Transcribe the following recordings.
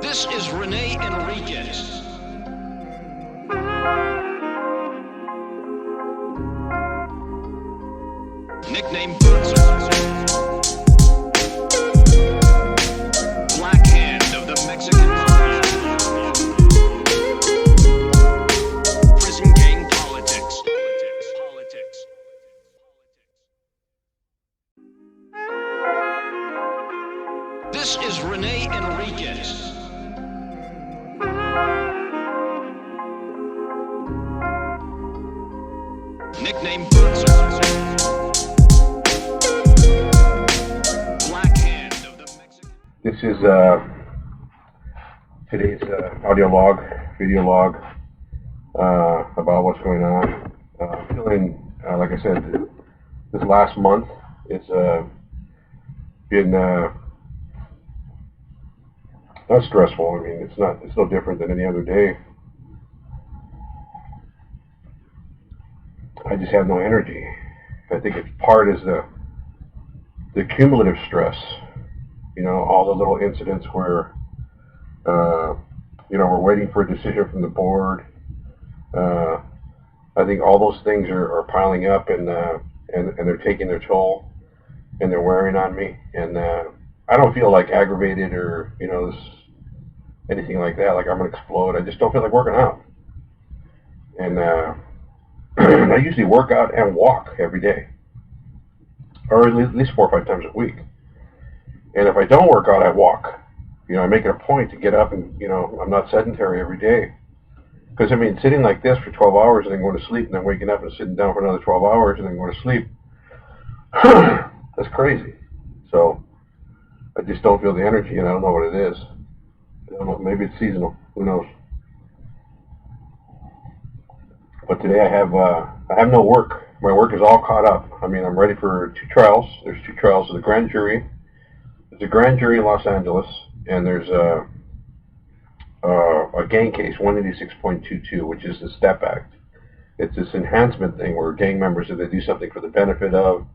This is Rene Enriquez. Nickname Black Hand of the Mexican Mafia. Prison gang politics. This is Rene Enriquez. Nickname Black Hand of the Mexican. This is today's video log about what's going on. I'm feeling, like I said, this last month it's been not stressful. I mean, it's no different than any other day. I just have no energy. I think it's part is the cumulative stress. You know, all the little incidents where we're waiting for a decision from the board. I think all those things are piling up, and they're taking their toll, and they're wearing on me. And I don't feel like aggravated or anything like that. Like I'm gonna explode. I just don't feel like working out. And I usually work out and walk every day, or at least 4 or 5 times a week. And if I don't work out, I walk. I make it a point to get up and, I'm not sedentary every day. Because, I mean, sitting like this for 12 hours and then going to sleep and then waking up and sitting down for another 12 hours and then going to sleep, that's crazy. So I just don't feel the energy, and I don't know what it is. I don't know, maybe it's seasonal. Who knows? But today I have no work. My work is all caught up. I mean, I'm ready for 2 trials. There's 2 trials of the grand jury. There's a grand jury in Los Angeles, and there's a gang case, 186.22, which is the STEP Act. It's this enhancement thing where gang members, if they do something for the benefit of,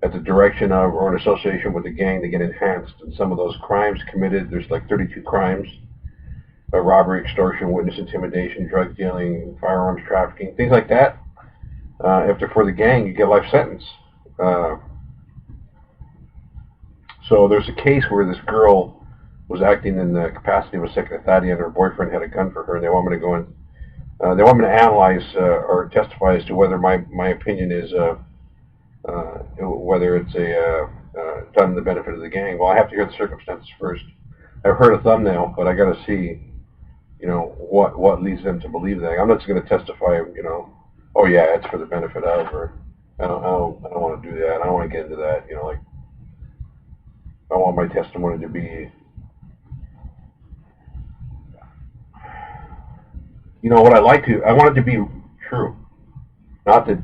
at the direction of, or in association with the gang, they get enhanced. And some of those crimes committed, there's like 32 crimes. Robbery, extortion, witness intimidation, drug dealing, firearms trafficking, things like that. If they're for the gang, you get life sentence. So there's a case where this girl was acting in the capacity of a secretary, and her boyfriend had a gun for her, and they want me to go in. They want me to analyze or testify as to whether my opinion is whether it's done in the benefit of the gang. Well, I have to hear the circumstances first. I've heard a thumbnail, but I got to see, what leads them to believe that. I'm not just going to testify, oh yeah, it's for the benefit of, or I don't want to do that. I don't want to get into that. I want my testimony to be, what I want it to be true. Not that,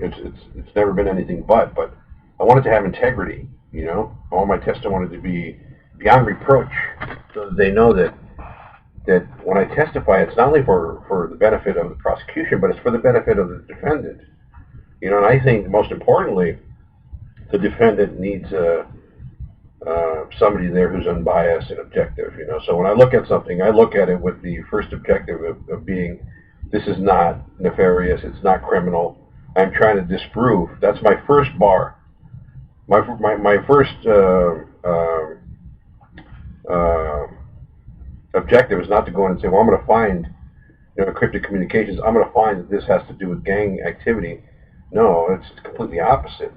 it's never been anything but I want it to have integrity. I want my testimony to be beyond reproach, so that they know that when I testify, it's not only for the benefit of the prosecution, but it's for the benefit of the defendant. And I think most importantly, the defendant needs somebody there who's unbiased and objective. So when I look at something, I look at it with the first objective of being, this is not nefarious, it's not criminal. I'm trying to disprove. That's my first bar. My first objective is not to go in and say, well, I'm going to find encrypted communications. I'm going to find that this has to do with gang activity. No, it's completely opposite.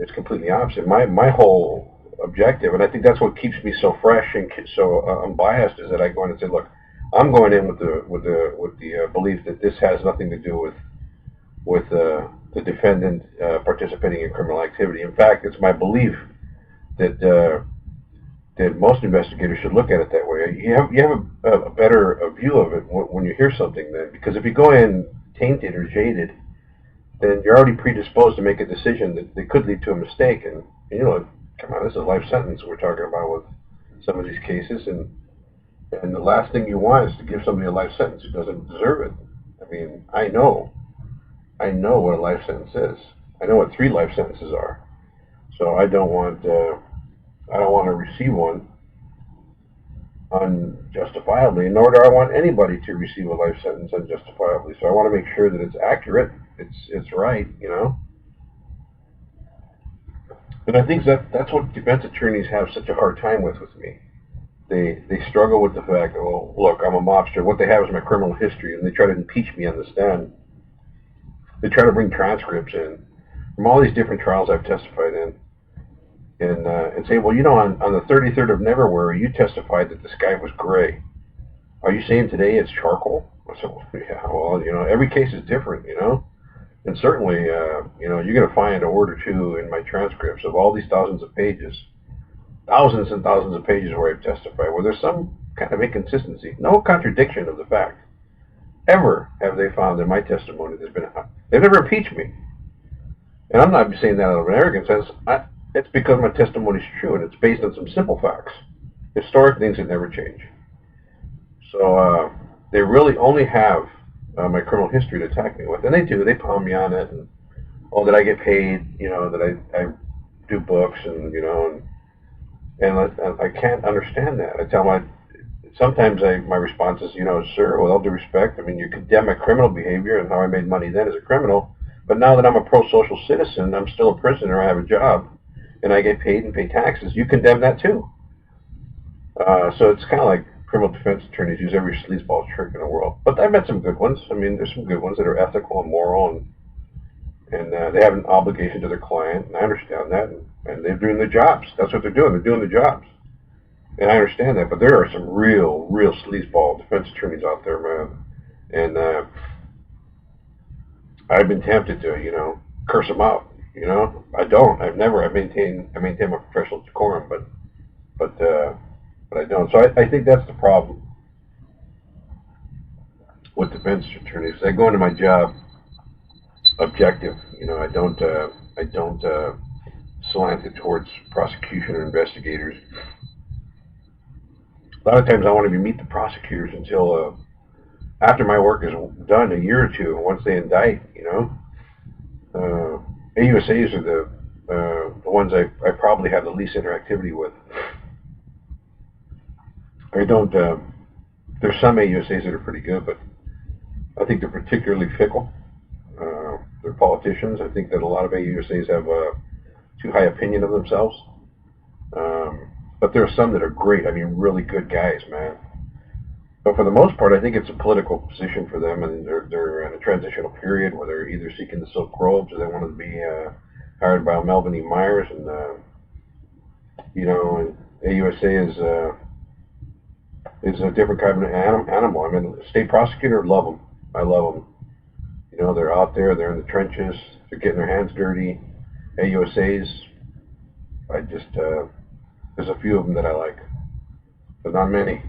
It's completely opposite. My whole objective, and I think that's what keeps me so fresh and so unbiased, is that I go in and say, look, I'm going in with the belief that this has nothing to do with the defendant participating in criminal activity. In fact, it's my belief that most investigators should look at it that way. You have a better view of it when you hear something then, because if you go in tainted or jaded, then you're already predisposed to make a decision that could lead to a mistake. And come on, this is a life sentence we're talking about with some of these cases, and the last thing you want is to give somebody a life sentence who doesn't deserve it. I mean, I know what a life sentence is. I know what 3 life sentences are. So I don't want to receive one unjustifiably, nor do I want anybody to receive a life sentence unjustifiably. So I want to make sure that it's accurate, it's right, you know. And I think that's what defense attorneys have such a hard time with me. They struggle with the fact, oh, look, I'm a mobster. What they have is my criminal history, and they try to impeach me on the stand. They try to bring transcripts in from all these different trials I've testified in, and say, well, you know, on the 33rd of Neverwhere, you testified that the sky was gray. Are you saying today it's charcoal? I said, well, yeah, well, you know, every case is different, you know. And certainly, you know, you're going to find a word or two in my transcripts of all these thousands of pages, thousands and thousands of pages where I've testified, where there's some kind of inconsistency, no contradiction of the fact. Ever have they found in my testimony they've never impeached me. And I'm not saying that out of an arrogant sense. It's because my testimony is true, and it's based on some simple facts, historic things that never change. So they really only have my criminal history to attack me with, and they do. They pound me on it, and that I get paid, you know, that I do books, and you know, and I can't understand that. I tell sometimes my response is, you know, sir, with all due respect, I mean, you condemn my criminal behavior and how I made money then as a criminal, but now that I'm a pro-social citizen, I'm still a prisoner, I have a job, and I get paid and pay taxes. You condemn that too. So it's kind of like criminal defense attorneys use every sleazeball trick in the world. But I've met some good ones. I mean, there's some good ones that are ethical and moral, and they have an obligation to their client, and I understand that, and they're doing their jobs. That's what they're doing. They're doing their jobs. And I understand that, but there are some real sleazeball defense attorneys out there, man. And I've been tempted to, you know, curse them out. You know, I don't. I maintain my professional decorum, but I don't. So I think that's the problem with defense attorneys. I go into my job objective. You know, I don't slant it towards prosecution or investigators. A lot of times I want to meet the prosecutors until after my work is done, a year or two, once they indict, you know. AUSAs are the ones I probably have the least interactivity with. I don't, there's some AUSAs that are pretty good, but I think they're particularly fickle. They're politicians. I think that a lot of AUSAs have too high opinion of themselves. But there are some that are great. I mean, really good guys, man. But for the most part, I think it's a political position for them, and they're in a transitional period where they're either seeking the silk robes or they want to be hired by Melvin E. Myers, and you know, and AUSA is a different kind of animal. I mean, state prosecutor, love them. I love them. You know, they're out there, they're in the trenches, they're getting their hands dirty. AUSAs, I just there's a few of them that I like, but not many.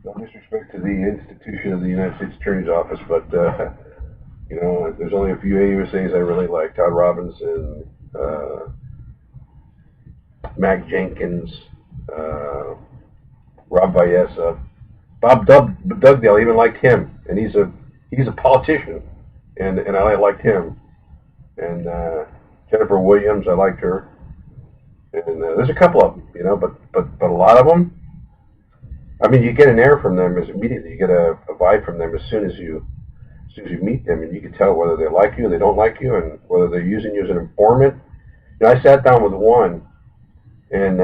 No disrespect to the institution of the United States Attorney's Office, but you know, there's only a few AUSAs I really like. Todd Robinson, Mac Jenkins, Rob Vallesa, Bob Dugdale. I even liked him, and he's a politician, and I liked him. And Jennifer Williams, I liked her. And there's a couple of them, you know, but a lot of them, I mean, you get an air from them immediately. You get a vibe from them as soon as you meet them, and you can tell whether they like you, they don't like you, and whether they're using you as an informant. You know, I sat down with one, and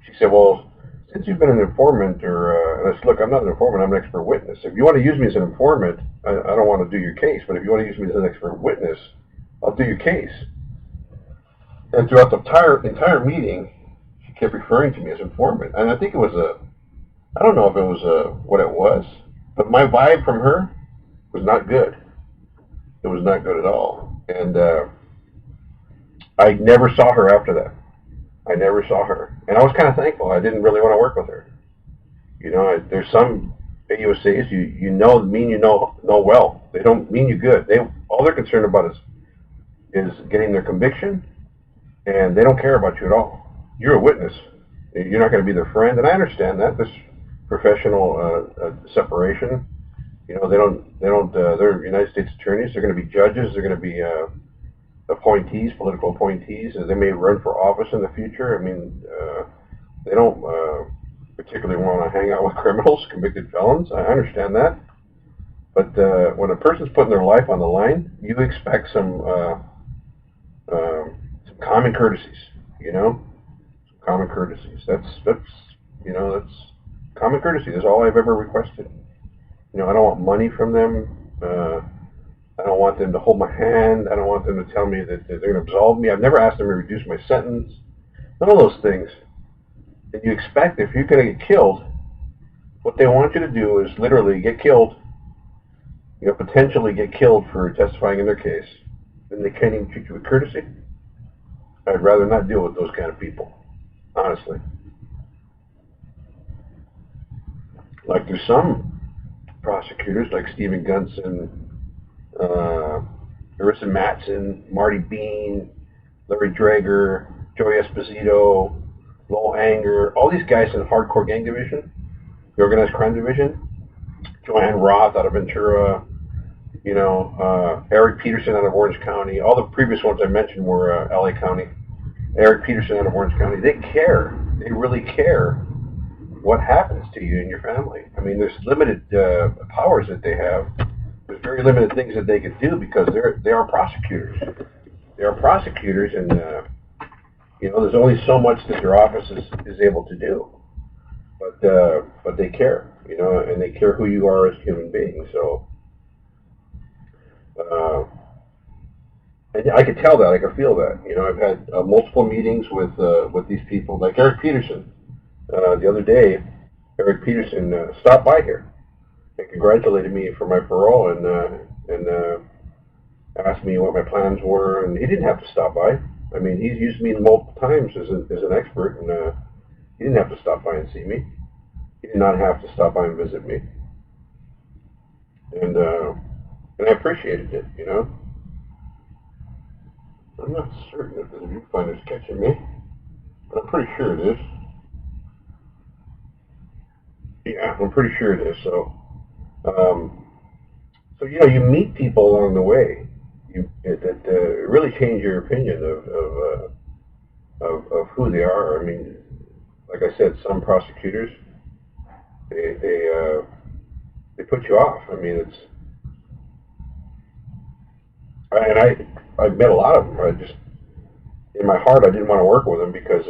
she said, "Well, since you've been an informant, and I said, look, I'm not an informant. I'm an expert witness. If you want to use me as an informant, I don't want to do your case. But if you want to use me as an expert witness, I'll do your case." And throughout the entire meeting, she kept referring to me as informant. And I think it was I don't know if it was what it was, but my vibe from her was not good. It was not good at all. And I never saw her after that. I never saw her. And I was kind of thankful. I didn't really want to work with her. You know, there's some AUSAs you know mean you know well. They don't mean you good. All they're concerned about is getting their conviction, and they don't care about you at all. You're a witness. You're not going to be their friend, and I understand that. This professional separation. You know, they don't. They're United States attorneys. They're going to be judges. They're going to be appointees, political appointees, as they may run for office in the future. I mean, they don't particularly want to hang out with criminals, convicted felons. I understand that. But when a person's putting their life on the line, you expect some common courtesies, some common courtesies. That's common courtesy. That's all I've ever requested. I don't want money from them. I don't want them to hold my hand. I don't want them to tell me that they're going to absolve me. I've never asked them to reduce my sentence. None of those things. And you expect if you're going to get killed, what they want you to do is literally get killed, potentially get killed for testifying in their case. Then they can't even treat you with courtesy. I'd rather not deal with those kind of people, honestly. Like there's some prosecutors like Stephen Gunson, Marissa Matson, Marty Bean, Larry Drager, Joey Esposito, Lowell Anger, all these guys in the hardcore gang division, the organized crime division, Joanne Roth out of Ventura, Eric Peterson out of Orange County. All the previous ones I mentioned were LA County. Eric Peterson out of Orange County. They care. They really care what happens to you and your family. I mean, there's limited powers that they have. There's very limited things that they can do because they are prosecutors. They are prosecutors, and there's only so much that their office is able to do. But they care, and they care who you are as a human being. So, and I could tell that, I could feel that. I've had multiple meetings with these people, like Eric Peterson. The other day, Eric Peterson stopped by here and congratulated me for my parole and asked me what my plans were. And he didn't have to stop by. I mean, he's used me multiple times as an expert, and he didn't have to stop by and see me. He did not have to stop by and visit me. And I appreciated it, I'm not certain if the viewfinder's catching me, but I'm pretty sure it is. Yeah, I'm pretty sure it is. So you meet people along the way that really change your opinion of who they are. I mean, like I said, some prosecutors they put you off. I mean, I've met a lot of them. I just, in my heart, I didn't want to work with them because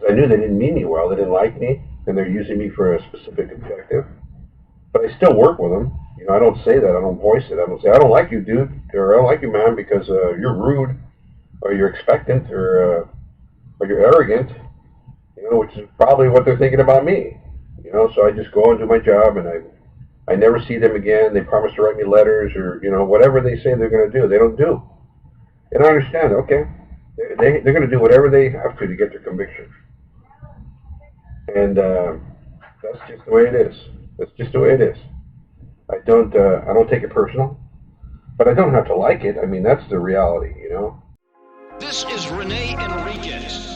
I knew they didn't mean me well. They didn't like me, and they're using me for a specific objective. But I still work with them. I don't say that. I don't voice it. I don't say, I don't like you, dude, or I don't like you, man, because you're rude, or you're expectant, or you're arrogant, which is probably what they're thinking about me. So I just go and do my job, and I never see them again. They promise to write me letters or, whatever they say they're going to do, they don't do. And I understand, okay. They're going to do whatever they have to get their conviction. And that's just the way it is. That's just the way it is. I don't take it personal, but I don't have to like it. I mean, that's the reality, This is Rene Enriquez.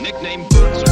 Nickname Boots.